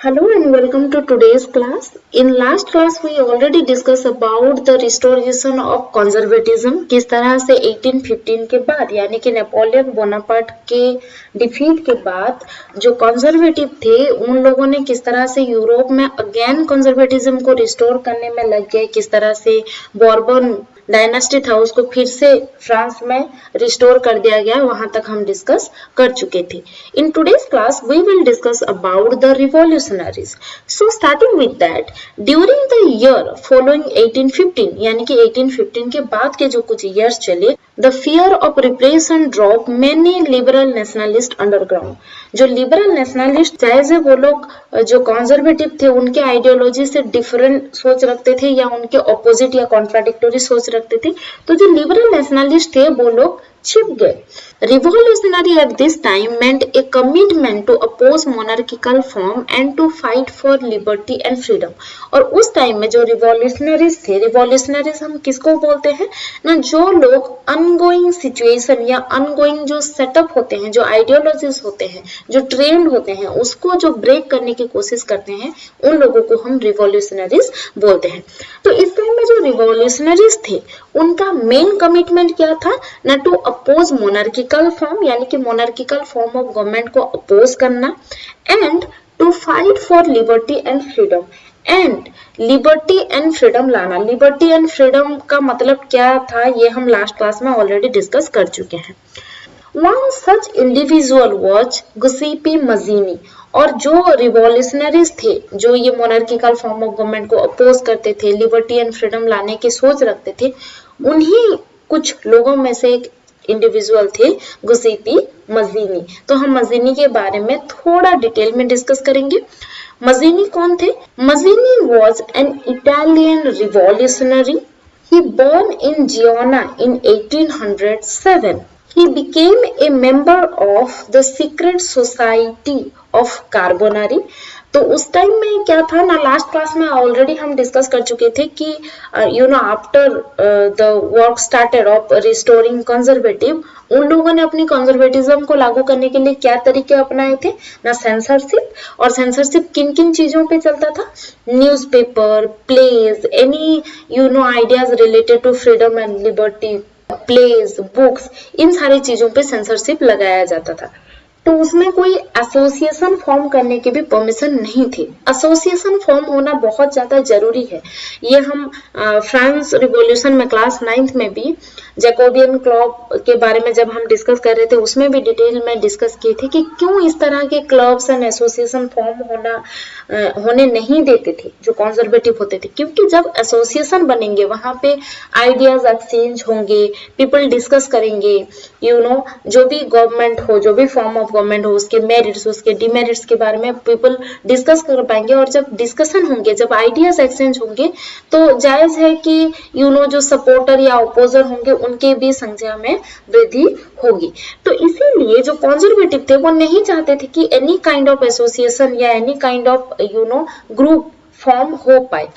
Hello and welcome to today's class. In last class we already discussed about the restoration of conservatism. किस तरह से 1815 के बाद यानी कि नेपोलियन बोनापार्ट के डिफीट के बाद जो कंजर्वेटिव थे उन लोगों ने किस तरह से यूरोप में अगेन कंजर्वेटिज्म को रिस्टोर करने में लग गए, किस तरह से बॉर्बन डायनेस्टी था उसको फिर से फ्रांस में रिस्टोर कर दिया गया, वहां तक हम डिस्कस कर चुके थे. In today's class we will discuss about the revolutionaries. So starting with that, during the year following 1815 यानी कि 1815 के बाद के जो कुछ ईयर्स चले, the fear of repression drop many liberal nationalist underground. जो लिबरल नेशनलिस्ट चाहे वो लोग जो कंजर्वेटिव थे उनके आइडियोलॉजी से डिफरेंट सोच रखते थे या उनके ऑपोजिट या कॉन्ट्राडिक्टरी सोच रखते थे, तो जो लिबरल नेशनलिस्ट थे वो लोग छिप गए. Revolutionary at this time meant a commitment to oppose monarchical form and to fight for liberty and freedom. और उस टाइम में जो रिवॉल्यूशनरीज थे, रिवॉल्यूशनरीज हम किसको बोलते हैं ना, जो लोग अनगोइंग सिचुएशन या अनगोइंग जो सेटअप होते हैं, जो आइडियोलॉजीज होते हैं, जो ट्रेंड होते हैं, उसको जो ब्रेक करने की कोशिश करते हैं, उन लोगों को हम रिवॉल्यूशनरीज बोलते हैं. तो इस टाइम में जो रिवॉल्यूशनरीज थे उनका मेन कमिटमेंट क्या था ना, टू अपोज मोनार्किकल फॉर्म यानी कि मोनार्किकल फॉर्म ऑफ गवर्नमेंट को अपोज करना, and to fight for liberty and freedom. And liberty and freedom लाना. लिबर्टी एंड फ्रीडम का मतलब क्या था ये हम लास्ट क्लास में ऑलरेडी डिस्कस कर चुके हैं. One such individual was Giuseppe Mazzini. और जो रिवॉल्यूशनरीज थे, जो ये मोनार्किकल फॉर्म ऑफ गवर्नमेंट को अपोज करते थे, लिबर्टी एंड फ्रीडम लाने की सोच रखते थे, उन्हीं कुछ लोगों में से एक इंडिविजुअल थे गुसेपी मजीनी. तो हम मजीनी के बारे में थोड़ा डिटेल में डिस्कस करेंगे. मजीनी कौन थे? Mazzini was an Italian revolutionary. He born in Genoa in 1807. He became a member of the secret society of Carbonari. तो उस टाइम में क्या था ना, लास्ट क्लास में ऑलरेडी हम डिस्कस कर चुके थे कि after the work started off restoring conservative, उन लोगों ने अपनी कंजर्वेटिज्म को लागू करने के लिए क्या तरीके अपनाए थे ना, सेंसरशिप. और सेंसरशिप किन किन चीजों पे चलता था? Newspaper, plays, any ideas related to freedom and liberty, plays, books, इन सारी चीजों पे सेंसरशिप लगाया जाता था. तो उसमें कोई एसोसिएशन फॉर्म करने की भी परमिशन नहीं थी. एसोसिएशन फॉर्म होना बहुत ज्यादा जरूरी है. ये हम फ्रांस रिवॉल्यूशन में क्लास 9th में भी जैकोबियन क्लब के बारे में जब हम डिस्कस कर रहे थे उसमें भी डिटेल में डिस्कस किए थे कि क्यों इस तरह के क्लब्स एंड एसोसिएशन फॉर्म होने नहीं देते थे जो कंजर्वेटिव होते थे. क्योंकि जब एसोसिएशन बनेंगे वहां पे आइडियाज एक्सचेंज होंगे, पीपल डिस्कस करेंगे, जो भी गवर्नमेंट हो, जो भी फॉर्म ऑफ गवर्नमेंट हो, उसके मेरिट्स, उसके डिमेरिट्स के बारे में पीपल डिस्कस कर पाएंगे. और जब डिस्कशन होंगे, जब आइडियाज एक्सचेंज होंगे, तो जायज है कि जो सपोर्टर या अपोजर होंगे उनके भी संख्या में वृद्धि होगी. तो इसीलिए जो कंजर्वेटिव थे वो नहीं चाहते थे कि एनी काइंड ऑफ एसोसिएशन या any kind of group form हो पाए.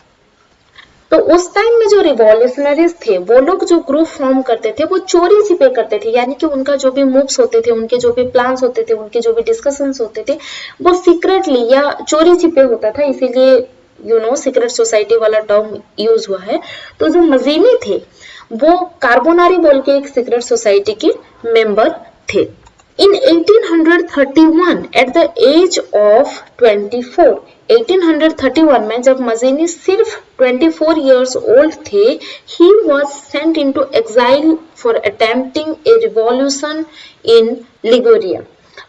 तो उस टाइम में जो रिवॉल्यूशनरीज थे वो लोग जो ग्रुप फॉर्म करते थे वो चोरी छिपे करते थे. यानी कि उनका जो भी मूव्स होते थे, उनके जो भी प्लान्स होते थे, उनके जो भी डिस्कशंस होते थे, वो सीक्रेटली या चोरी छिपे होता था. इसीलिए सीक्रेट सोसाइटी वाला टर्म यूज हुआ है. तो जो मजीनी थे वो कार्बोनारी बोल के एक सीक्रेट सोसाइटी के मेंबर थे. इन 1831 एट द एज ऑफ 24, 1831 में जब मजीनी सिर्फ 24 years old थे, he was sent into exile for attempting a revolution in Liguria.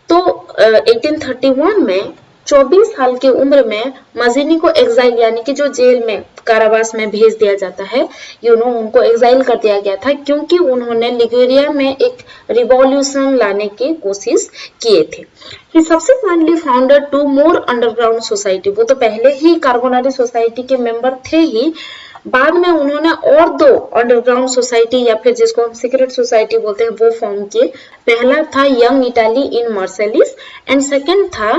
तो 1831 में 24 साल की उम्र में मजीनी को एग्जाइल यानी कि जो जेल में कारावास में भेज दिया जाता है, उनको एग्जाइल कर दिया गया था क्योंकि उन्होंने लिगुरिया में एक रिवॉल्यूशन लाने की कोशिश किए थे. He subsequently founded 2 more underground society. वो तो पहले ही कार्बोनारी सोसाइटी के मेंबर थे ही, बाद में उन्होंने और 2 अंडरग्राउंड सोसाइटी या फिर जिसको हम सीक्रेट सोसाइटी बोलते हैं वो फॉर्म किए. पहला था young Italy in मार्सेलिस and second था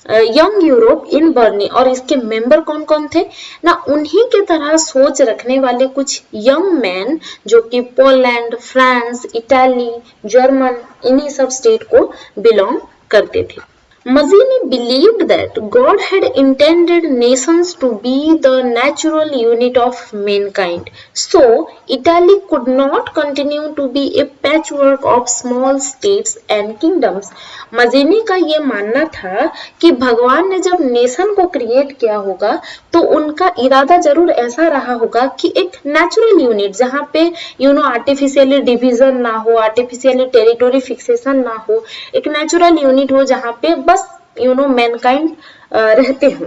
यंग यूरोप इन बर्नी. और इसके मेंबर कौन कौन थे ना, उन्हीं के तरह सोच रखने वाले कुछ यंग मैन जो कि पोलैंड, फ्रांस, इटाली, जर्मन, इन्हीं सब स्टेट को बिलोंग करते थे. Mazzini believed that God had intended nations to be the natural unit of mankind. So, Italy could not continue to be a patchwork of small states and kingdoms. Mazzini का ये मानना था कि भगवान ने जब नेशन को क्रिएट किया होगा तो उनका इरादा जरूर ऐसा रहा होगा कि एक नेचुरल यूनिट जहाँ पे आर्टिफिशियली डिवीजन ना हो, आर्टिफिशियली टेरिटोरी फिक्सेशन ना हो, एक नेचुरल यूनिट हो जहाँ पे बस मैनकाइंड रहते हो।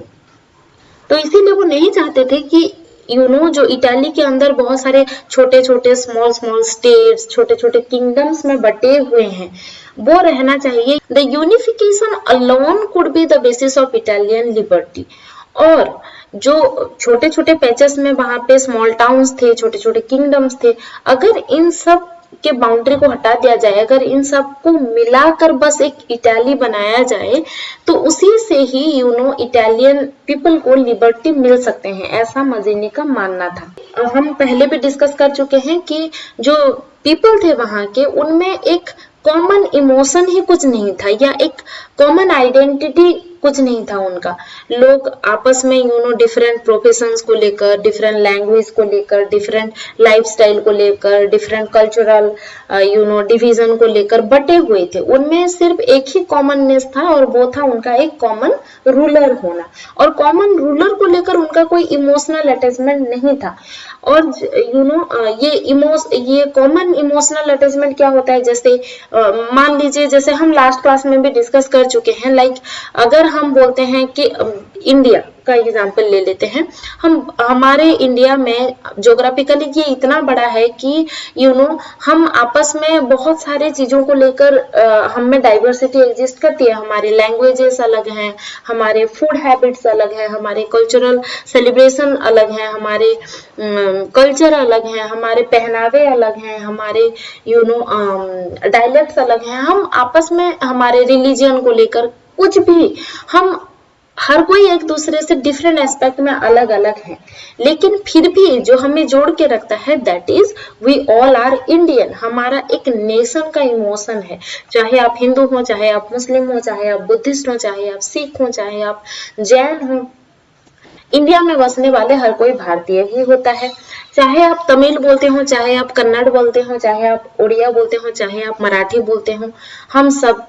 तो इसीलिए वो नहीं चाहते थे कि जो इटाली के अंदर बहुत सारे छोटे छोटे स्मॉल स्मॉल स्टेट्स, छोटे छोटे किंगडम्स में बटे हुए हैं, वो रहना चाहिए। The unification alone could be the basis of Italian liberty. और जो छोटे छोटे पैचेस में वहां पे स्मॉल टाउन्स थे, छोटे छोटे किंगडम्स थे, अगर इन सब के बाउंड्री को हटा दिया जाए, अगर इन सब को मिलाकर बस एक इटाली बनाया जाए तो उसी से ही इटालियन पीपल को लिबर्टी मिल सकते हैं, ऐसा मज़ीनी का मानना था। हम पहले भी डिस्कस कर चुके हैं कि जो पीपल थे वहां के, उनमें एक कॉमन इमोशन ही कुछ नहीं था या एक कॉमन आइडेंटिटी कुछ नहीं था उनका। लोग आपस में डिफरेंट प्रोफेशंस को लेकर, डिफरेंट लैंग्वेज को लेकर, डिफरेंट लाइफस्टाइल को लेकर, डिफरेंट कल्चरल डिवीजन को लेकर बटे हुए थे। उनमें सिर्फ एक ही कॉमननेस था और वो था उनका एक कॉमन रूलर होना, और कॉमन रूलर को लेकर उनका कोई इमोशनल अटैचमेंट नहीं था। और ये कॉमन इमोशनल अटैचमेंट क्या होता है, जैसे मान लीजिए, जैसे हम लास्ट क्लास में भी डिस्कस कर चुके हैं, लाइक अगर हम बोलते हैं कि इंडिया का एग्जांपल ले लेते हैं, हमारे इंडिया में ज्योग्राफिकली ये इतना बड़ा है कि हम आपस में बहुत सारे चीजों को लेकर हम में डाइवर्सिटी एग्जिस्ट करती है। हमारी लैंग्वेजेस अलग हैं, हमारे फूड हैबिट्स अलग है, हमारे कल्चरल सेलिब्रेशन अलग है, हमारे कल्चर अलग है, हमारे पहनावे अलग हैं, हमारे डायलेक्ट्स अलग हैं। हम आपस में हमारे रिलीजन को लेकर कुछ भी, हम हर कोई एक दूसरे से डिफरेंट एस्पेक्ट में अलग अलग है, लेकिन फिर भी जो हमें जोड़ के रखता है that is we all are Indian. हमारा एक नेशन का इमोशन है, चाहे आप हिंदू हो, चाहे आप मुस्लिम हो, चाहे आप बुद्धिस्ट हो, चाहे आप सिख हो, चाहे आप जैन हो, इंडिया में बसने वाले हर कोई भारतीय ही होता है। चाहे आप तमिल बोलते हो, चाहे आप कन्नड़ बोलते हो, चाहे आप उड़िया बोलते हो, चाहे आप मराठी बोलते हो, हम सब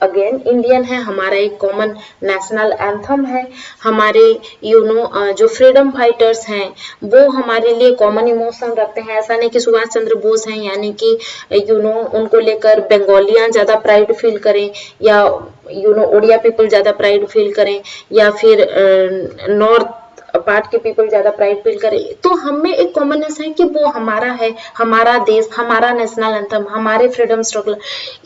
अगेन इंडियन है। हमारा एक कॉमन नेशनल एंथम है, हमारे जो फ्रीडम फाइटर्स हैं वो हमारे लिए कॉमन इमोशन रखते हैं। ऐसा नहीं कि सुभाष चंद्र बोस हैं यानी कि उनको लेकर बंगालियां ज्यादा प्राइड फील करें, या उड़िया पीपल ज्यादा प्राइड फील करें, या फिर नॉर्थ पार्ट के पीपल ज्यादा प्राइड फील करें। तो हमें एक कॉमननेस है कि वो हमारा है, हमारा देश, हमारा नेशनल एंथम, हमारे फ्रीडम स्ट्रगल,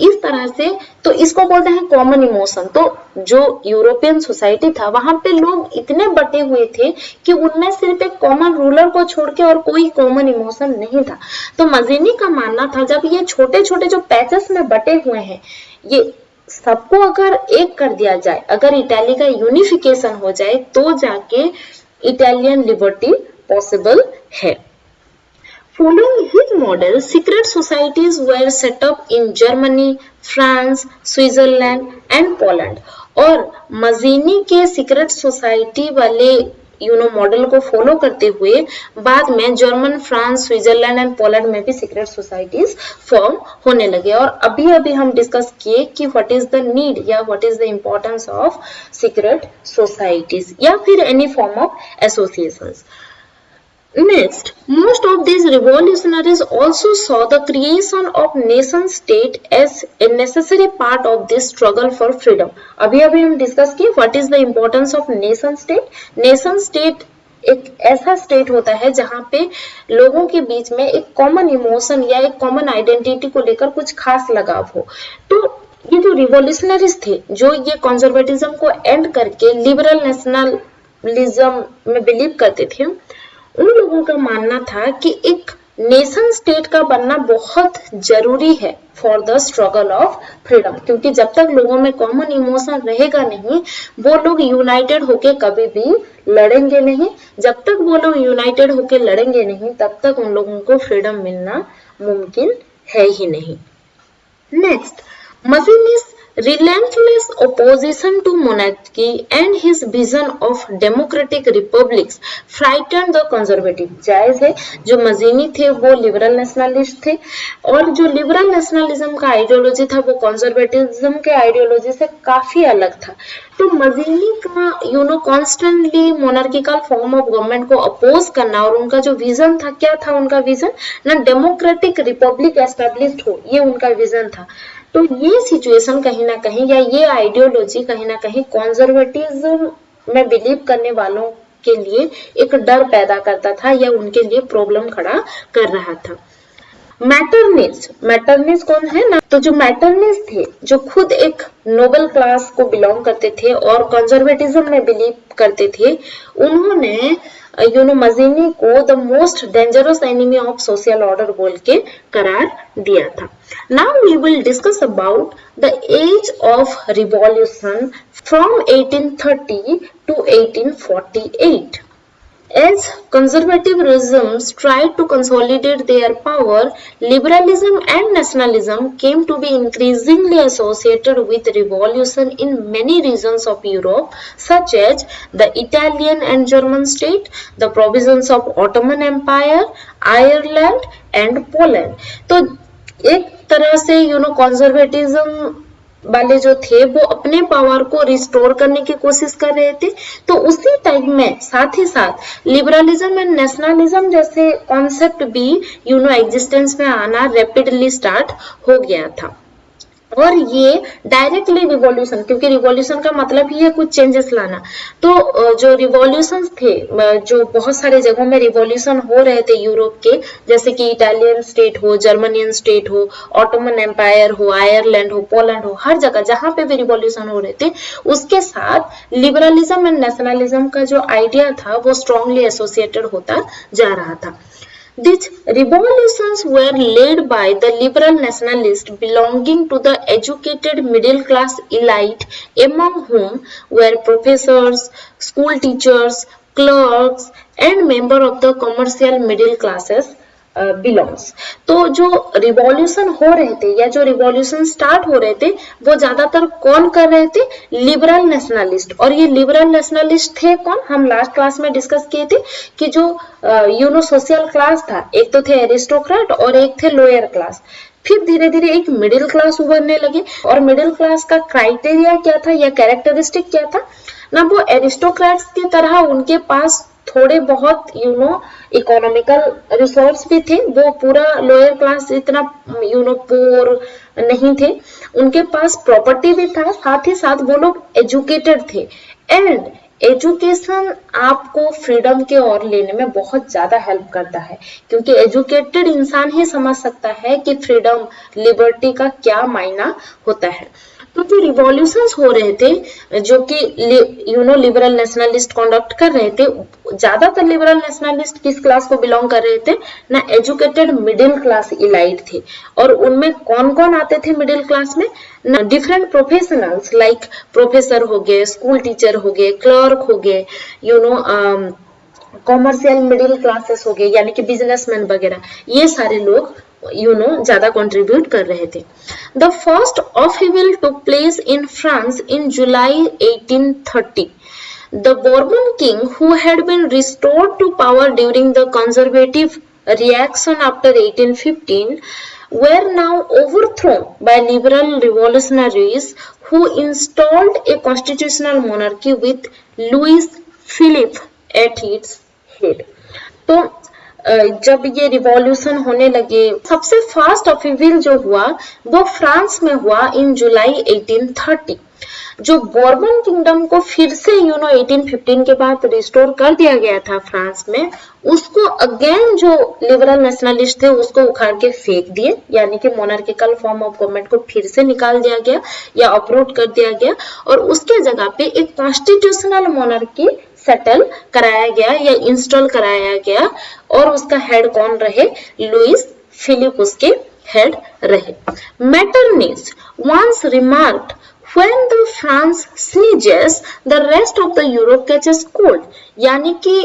इस तरह से। तो इसको बोलते हैं कॉमन इमोशन। तो जो यूरोपियन सोसाइटी था वहां पे लोग इतने बटे हुए थे कि उनमें सिर्फ एक कॉमन रूलर को छोड़ के और कोई कॉमन इमोशन नहीं था। तो मज़ीनी का मानना था जब ये छोटे छोटे जो पैचेस में बटे हुए हैं, ये सबको अगर एक कर दिया जाए, अगर इटाली का यूनिफिकेशन हो जाए, तो जाके इटालियन लिबर्टी पॉसिबल है। Following his model, secret societies were set up in Germany, France, Switzerland and Poland. और मज़ीनी के सीक्रेट सोसाइटी वाले मॉडल को फॉलो करते हुए बाद में German, France, Switzerland and Poland में भी सीक्रेट सोसाइटीज फॉर्म होने लगे। और अभी अभी हम डिस्कस किए कि व्हाट इज द नीड या what is the importance of secret societies या फिर any form of associations. Next, most of these revolutionaries also saw the creation of nation state as a necessary part of this struggle for freedom. अभी हम discuss किए what is the importance of nation state. Nation state एक ऐसा state होता है जहां पे लोगों के बीच में एक कॉमन इमोशन या एक कॉमन आइडेंटिटी को लेकर कुछ खास लगाव हो। तो ये जो रिवॉल्यूशनरीज थे, जो ये कंजर्वेटिज्म को एंड करके लिबरल नेशनलिज्म में बिलीव करते थे, उन लोगों का मानना था कि एक नेशन स्टेट का बनना बहुत जरूरी है for the struggle of freedom, क्योंकि जब तक लोगों में कॉमन इमोशन रहेगा नहीं, वो लोग यूनाइटेड होके कभी भी लड़ेंगे नहीं। जब तक वो लोग यूनाइटेड होके लड़ेंगे नहीं, तब तक उन लोगों को फ्रीडम मिलना मुमकिन है ही नहीं। Next, Mazzini's relentless opposition to monarchy and his vision of democratic republics frightened the conservative. जायज है, जो मजीनी थे वो लिबरल नेशनलिस्ट थे और जो लिबरल नेशनलिज्म का आइडियोलॉजी था वो कंजर्वेटिज्म के आइडियोलॉजी से काफी अलग था. तो मजीनी का constantly monarchical form of government को अपोज करना और उनका जो विजन था, क्या था उनका विजन, ना डेमोक्रेटिक रिपब्लिक एस्टेब्लिश्ड हो, ये उनका विजन था. तो ये सिचुएशन कहीं ना कहीं या ये आइडियोलॉजी कहीं ना कहीं कंजर्वेटिज्म में बिलीव करने वालों के लिए एक डर पैदा करता था या उनके लिए प्रॉब्लम खड़ा कर रहा था. मैटरनिस्ट कौन है ना, तो जो मैटरनिस्ट थे जो खुद एक नोबल क्लास को बिलोंग करते थे और कंजर्वेटिज्म में बिलीव करते थे, उन्होंने मजीनी को the most dangerous enemy of social order बोल के करार दिया था. Now we will discuss about the age of revolution from 1830 to 1848. As conservative regimes tried to consolidate their power, liberalism and nationalism came to be increasingly associated with revolution in many regions of Europe, such as the Italian and German state, the provinces of Ottoman Empire, Ireland and Poland. तो एक तरह से conservatism वाले जो थे वो अपने power को रिस्टोर करने की कोशिश कर रहे थे. तो उसी टाइम में साथ ही साथ लिबरलिज्म एंड नेशनलिज्म जैसे कॉन्सेप्ट भी एग्जिस्टेंस में आना रैपिडली स्टार्ट हो गया था. और ये डायरेक्टली रिवॉल्यूशन, क्योंकि रिवॉल्यूशन का मतलब ही है कुछ चेंजेस लाना. तो जो रिवॉल्यूशन थे, जो बहुत सारे जगहों में रिवॉल्यूशन हो रहे थे यूरोप के, जैसे कि इटालियन स्टेट हो, जर्मनियन स्टेट हो, ऑटोमन एम्पायर हो, आयरलैंड हो, पोलैंड हो, हर जगह जहां पे भी रिवॉल्यूशन हो रहे थे, उसके साथ लिबरलिज्म एंड नेशनलिज्म का जो आइडिया था वो स्ट्रांगली एसोसिएटेड होता जा रहा था. These revolutions were led by the liberal nationalists belonging to the educated middle class elite, among whom were professors, school teachers, clerks, and members of the commercial middle classes belongs. तो जो revolution हो रहे थे या जो revolution start हो रहे थे वो ज्यादातर कौन कर रहे थे, लिबरल नेशनलिस्ट. और ये लिबरल नेशनलिस्ट थे कौन, हम लास्ट क्लास में डिस्कस किए थे कि जो सोशल क्लास था, एक तो थे एरिस्टोक्रेट और एक थे लोअर क्लास. फिर धीरे धीरे एक मिडिल क्लास उभरने लगे और मिडिल क्लास का क्राइटेरिया क्या था या कैरेक्टरिस्टिक क्या था ना, वो एरिस्टोक्रेट्स की तरह उनके पास थोड़े बहुत इकोनॉमिकल रिसोर्स भी थे. वो पूरा लोअर क्लास इतना पोर नहीं थे, उनके पास प्रॉपर्टी भी था, साथ ही साथ वो लोग एजुकेटेड थे. एंड एजुकेशन आपको फ्रीडम के ओर लेने में बहुत ज्यादा हेल्प करता है, क्योंकि एजुकेटेड इंसान ही समझ सकता है कि फ्रीडम, लिबर्टी का क्या मायना होता है. तो जो रिवॉल्यूशंस हो रहे थे जो कि लिबरल नेशनलिस्ट कंडक्ट कर रहे थे, ज्यादातर लिबरल नेशनलिस्ट किस क्लास को बिलोंग कर रहे थे ना, एजुकेटेड मिडिल क्लास इलाइट थे. और उनमें कौन कौन आते थे मिडिल क्लास में ना, डिफरेंट प्रोफेशनल्स लाइक प्रोफेसर हो गए, स्कूल टीचर हो गए, क्लर्क हो गए, कॉमर्शियल मिडिल क्लासेस हो गए यानी कि बिजनेसमैन वगैरह, ये सारे लोग ज्यादा कंट्रीब्यूट कर रहे थे. The first upheaval took place in France in July 1830. The Bourbon king, who had been restored to power during the conservative reaction after 1815, were now overthrown by liberal revolutionaries who installed a constitutional monarchy with Louis Philippe at its head. तो जब ये revolution होने लगे, सबसे fast upheaval जो हुआ वो France में हुआ इन जुलाई 1830. जो बोर्बन किंगडम को फिर से 1815 के बाद रिस्टोर कर दिया गया था फ्रांस में, उसको अगेन जो लिबरल नेशनलिस्ट थे उसको उखाड़ के फेंक दिए, यानी कि मोनार्किकल फॉर्म ऑफ गवर्नमेंट को फिर से निकाल दिया गया या अपरूट कर दिया गया और उसके जगह पे एक कॉन्स्टिट्यूशनल मोनार्की सेटल कराया गया या इंस्टॉल कराया गया. और उसका हेड कौन रहे, लुइस फिलिप उसके हेड रहे. मेटरनिच once remarked, when the France sneezes, the rest of the Europe catches cold. यानी कि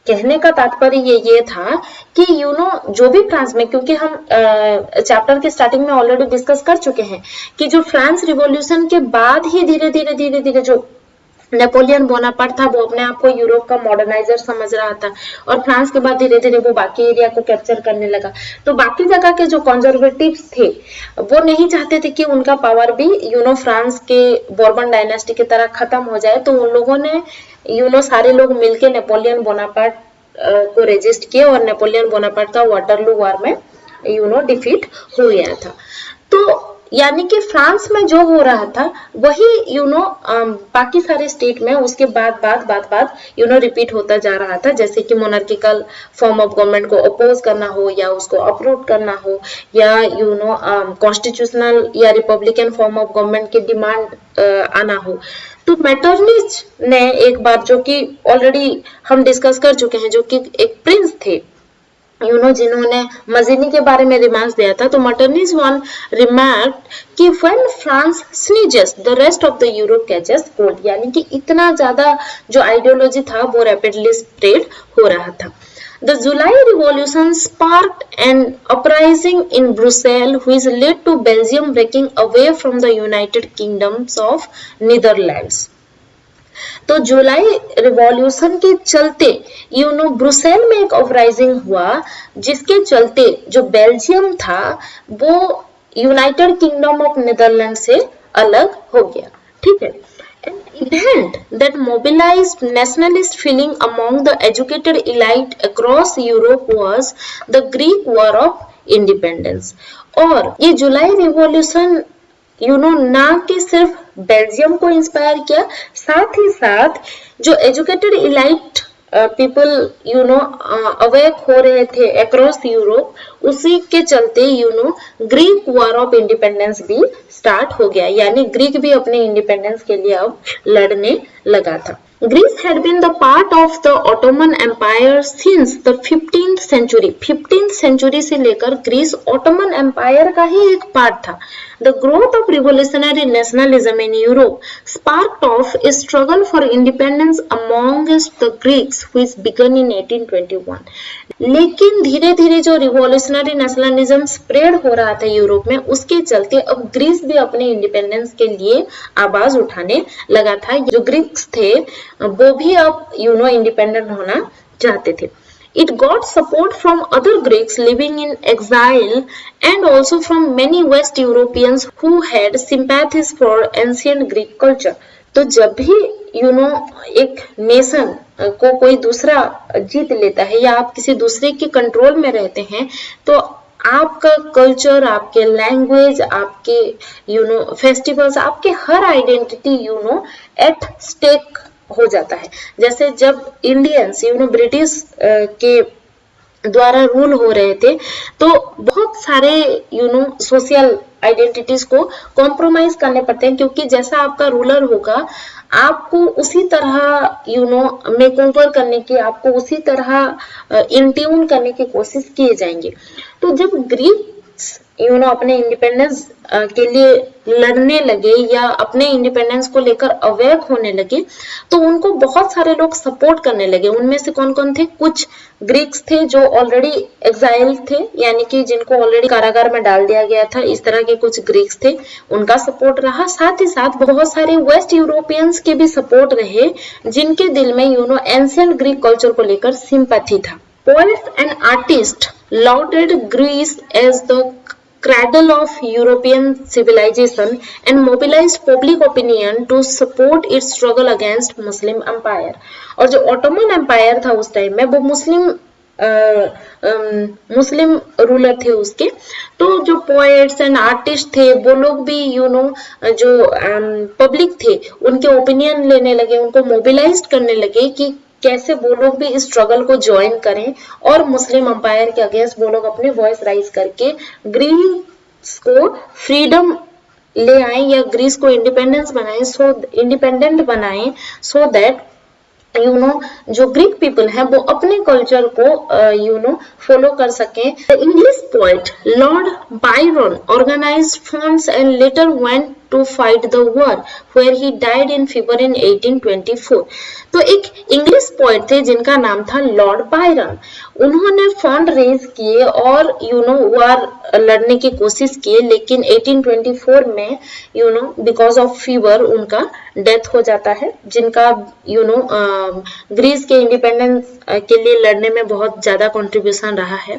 कहने का तात्पर्य ये था कि जो भी फ्रांस में, क्योंकि हम चैप्टर के स्टार्टिंग में ऑलरेडी डिस्कस कर चुके हैं कि जो फ्रांस रिवॉल्यूशन के बाद ही धीरे धीरे जो नेपोलियन बोनापार्ट था वो अपने आप को यूरोप का मॉडर्नाइजर समझ रहा था, और फ्रांस के बाद धीरे धीरे वो बाकी एरिया को कैप्चर करने लगा। तो बाकी जगह के जो कंजर्वेटिव्स थे वो नहीं चाहते थे कि उनका पावर भी फ्रांस के बोर्बन डायनेस्टी की तरह खत्म हो जाए। तो उन लोगों ने सारे लोग मिलके नेपोलियन बोनापार्ट को रेजिस्ट किया, और नेपोलियन बोनापार्ट का वाटरलू वॉर में डिफीट हो गया था। तो यानी कि फ्रांस में जो हो रहा था वही बाकी सारे स्टेट में उसके बाद रिपीट होता जा रहा था, जैसे कि मोनार्किकल फॉर्म ऑफ गवर्नमेंट को अपोज करना हो या उसको अपरूट करना हो, या कॉन्स्टिट्यूशनल या रिपब्लिकन फॉर्म ऑफ गवर्नमेंट की डिमांड आना हो। तो मेटरनिच ने एक बार, जो कि ऑलरेडी हम डिस्कस कर चुके हैं, जो कि एक प्रिंस थे जिन्होंने मजीनी के बारे में रिमार्क्स दिया था, तो मेटरनिच वन रिमार्क कि when France sneezes the rest of the Europe catches cold, यानी कि इतना ज्यादा जो आइडियोलॉजी था वो रैपिडली स्प्रेड हो रहा था। The July Revolution sparked an uprising in Brussels, which led to Belgium breaking away from the United Kingdoms of Netherlands. तो जुलाई रिवॉल्यूशन के चलते ब्रुसेल में एक अपराइजिंग हुआ, जिसके चलते जो बेल्जियम था वो यूनाइटेड किंगडम ऑफ नीदरलैंड से अलग हो गया। ठीक है। An event that mobilized nationalist feeling among the educated elite across Europe was the Greek War of Independence. और ये जुलाई रिवॉल्यूशन ना कि सिर्फ बेल्जियम को इंस्पायर किया, साथ ही साथ जो एजुकेटेड इलाइट पीपल अवेक हो रहे थे अक्रॉस यूरोप, उसी के चलते ग्रीक वॉर ऑफ इंडिपेंडेंस भी स्टार्ट हो गया, यानी ग्रीक भी अपने इंडिपेंडेंस के लिए अब लड़ने लगा था। Greece had been the part of the Ottoman Empire since the 15th century. 15th century से लेकर ग्रीस ऑटोमन एम्पायर का ही एक पार्ट था। The growth of revolutionary nationalism in Europe sparked off a struggle for independence amongst the Greeks, which began in 1821. लेकिन धीरे धीरे जो revolutionary nationalism spread हो रहा था यूरोप में, उसके चलते अब ग्रीस भी अपने इंडिपेंडेंस के लिए आवाज उठाने लगा था। जो ग्रीक्स थे वो भी अब इंडिपेंडेंट होना चाहते थे। It got support from other Greeks living in exile and also from many West Europeans who had sympathies for ancient Greek culture. तो जब भी एक नेशन को कोई दूसरा जीत लेता है या आप किसी दूसरे के कंट्रोल में रहते हैं, तो आपका कल्चर, आपके लैंग्वेज, आपके फेस्टिवल्स, आपके हर आइडेंटिटी एट स्टेक हो जाता है। जैसे जब इंडियंस ब्रिटिश के द्वारा रूल हो रहे थे, तो बहुत सारे सोशल आइडेंटिटीज को कॉम्प्रोमाइज करने पड़ते हैं, क्योंकि जैसा आपका रूलर होगा आपको उसी तरह मेकओवर करने की, आपको उसी तरह इंट्यून करने की कोशिश किए जाएंगे। तो जब ग्रीक अपने इंडिपेंडेंस के लिए लड़ने लगे या अपने इंडिपेंडेंस को लेकर अवेक होने लगे, तो उनको बहुत सारे लोग सपोर्ट करने लगे। उनमें से कौन कौन थे? कुछ ग्रीक्स थे जो ऑलरेडी एग्जाइल थे, यानी कि जिनको ऑलरेडी कारागार में डाल दिया गया था, इस तरह के कुछ ग्रीक्स थे, उनका सपोर्ट रहा। साथ ही साथ बहुत सारे वेस्ट यूरोपियंस के भी सपोर्ट रहे, जिनके दिल में एंशिएंट ग्रीक कल्चर को लेकर सिंपैथी था। Poets and artists lauded Greece as the cradle of European civilization and mobilized public opinion to support its struggle against Muslim Empire. और जो ऑटोमन एम्पायर था उस टाइम में, वो मुस्लिम रूलर थे उसके। तो जो पोएट्स एंड आर्टिस्ट थे वो लोग भी जो पब्लिक थे उनके ओपिनियन लेने लगे, उनको मोबिलाइज करने लगे कि कैसे वो लोग भी इस स्ट्रगल को ज्वाइन करें और मुस्लिम अंपायर के अगेंस्ट वो लोग अपने वॉइस राइज करके ग्रीस को फ्रीडम ले आए या ग्रीस को इंडिपेंडेंट बनाए, सो दैट जो ग्रीक पीपल है वो अपने कल्चर को फॉलो कर सकें। The English poet Lord Byron organized funds and later went to fight the war where he died in fever in 1824. तो एक इंग्लिश पोएट थे जिनका नाम था लॉर्ड बायरन। उन्होंने फंड रेज किए और वार लड़ने की कोशिश किए, लेकिन 1824 में बिकॉज ऑफ फीवर उनका डेथ हो जाता है, जिनका ग्रीस के इंडिपेंडेंस के लिए लड़ने में बहुत ज्यादा कंट्रीब्यूशन रहा है।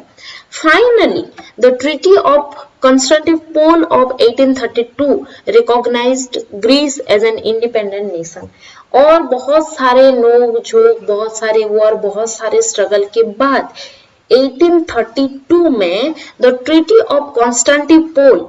Finally the treaty of Constantinople of 1832 recognized Greece as an independent nation। और बहुत सारे नोक झोंक, बहुत सारे वॉर, बहुत सारे स्ट्रगल के बाद 1832 में the treaty of Constantinople,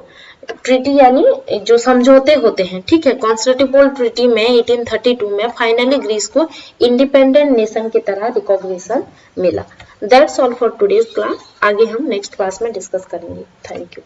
treaty यानी जो समझौते होते हैं, ठीक है, कॉन्स्टेंटिनोपल ट्रीटी में 1832 में फाइनली ग्रीस को इंडिपेंडेंट नेशन की तरह रिकॉग्निशन मिला। That's all for today's class. आगे हम नेक्स्ट क्लास में डिस्कस करेंगे। Thank you.